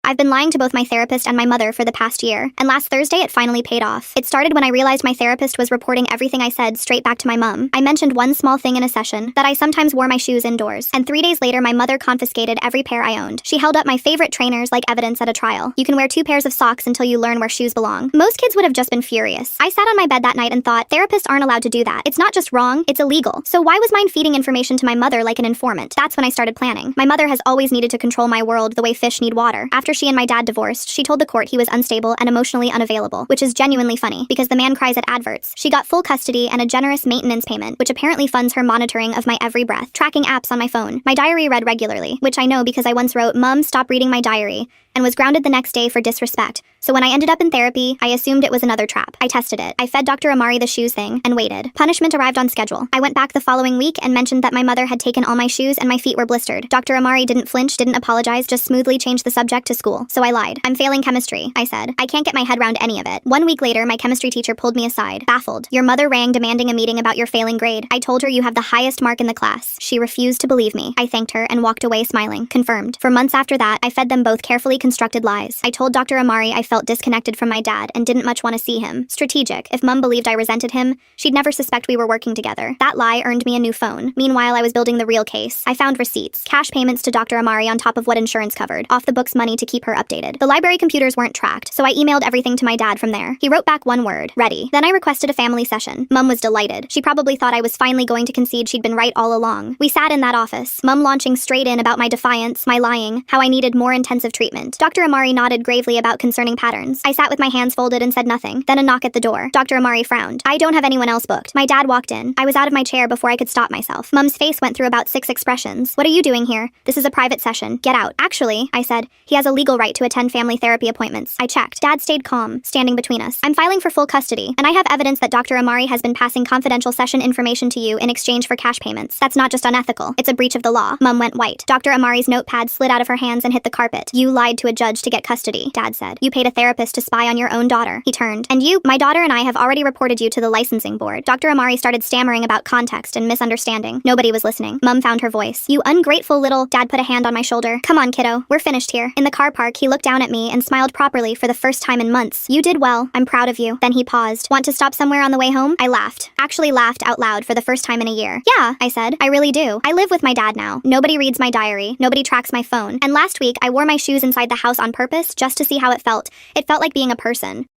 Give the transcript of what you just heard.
I've been lying to both my therapist and my mother for the past year, and last Thursday it finally paid off. It started when I realized my therapist was reporting everything I said straight back to my mom. I mentioned one small thing in a session, that I sometimes wore my shoes indoors, and 3 days later my mother confiscated every pair I owned. She held up my favorite trainers like evidence at a trial. You can wear 2 pairs of socks until you learn where shoes belong. Most kids would have just been furious. I sat on my bed that night and thought, therapists aren't allowed to do that. It's not just wrong, it's illegal. So why was mine feeding information to my mother like an informant? That's when I started planning. My mother has always needed to control my world the way fish need water. After she and my dad divorced, she told the court he was unstable and emotionally unavailable, which is genuinely funny because the man cries at adverts. She got full custody and a generous maintenance payment, which apparently funds her monitoring of my every breath, tracking apps on my phone. My diary read regularly, which I know because I once wrote, "Mom, stop reading my diary," and was grounded the next day for disrespect. So when I ended up in therapy, I assumed it was another trap. I tested it. I fed Dr. Amari the shoes thing and waited. Punishment arrived on schedule. I went back the following week and mentioned that my mother had taken all my shoes and my feet were blistered. Dr. Amari didn't flinch, didn't apologize, just smoothly changed the subject to school. So I lied. "I'm failing chemistry," I said. "I can't get my head around any of it." 1 week later, my chemistry teacher pulled me aside, baffled. "Your mother rang demanding a meeting about your failing grade. I told her you have the highest mark in the class." She refused to believe me. I thanked her and walked away smiling. Confirmed. For months after that, I fed them both carefully constructed lies. I told Dr. Amari I felt disconnected from my dad and didn't much want to see him. Strategic. If Mum believed I resented him, she'd never suspect we were working together. That lie earned me a new phone. Meanwhile, I was building the real case. I found receipts, cash payments to Dr. Amari on top of what insurance covered, off the books money to keep her updated. The library computers weren't tracked, so I emailed everything to my dad from there. He wrote back one word, "Ready." Then I requested a family session. Mum was delighted. She probably thought I was finally going to concede she'd been right all along. We sat in that office, Mum launching straight in about my defiance, my lying, how I needed more intensive treatment. Dr. Amari nodded gravely about concerning patterns. I sat with my hands folded and said nothing. Then a knock at the door. Dr. Amari frowned. "I don't have anyone else booked." My dad walked in. I was out of my chair before I could stop myself. Mum's face went through about 6 expressions. "What are you doing here? This is a private session. Get out." "Actually," I said, "he has a legal right to attend family therapy appointments." I checked. Dad stayed calm, standing between us. "I'm filing for full custody, and I have evidence that Dr. Amari has been passing confidential session information to you in exchange for cash payments. That's not just unethical. It's a breach of the law." Mum went white. Dr. Amari's notepad slid out of her hands and hit the carpet. "You lied to a judge to get custody," Dad said. "You paid a therapist to spy on your own daughter." He turned. "And you, my daughter and I have already reported you to the licensing board." Dr. Amari started stammering about context and misunderstanding. Nobody was listening. Mum found her voice. "You ungrateful little..." Dad put a hand on my shoulder. "Come on, kiddo. We're finished here." In the car park, he looked down at me and smiled properly for the first time in months. "You did well. I'm proud of you." Then he paused. "Want to stop somewhere on the way home?" I laughed. Actually laughed out loud for the first time in a year. "Yeah," I said. "I really do. I live with my dad now. Nobody reads my diary. Nobody tracks my phone. And last week, I wore my shoes inside the house on purpose just to see how it felt. It felt like being a person.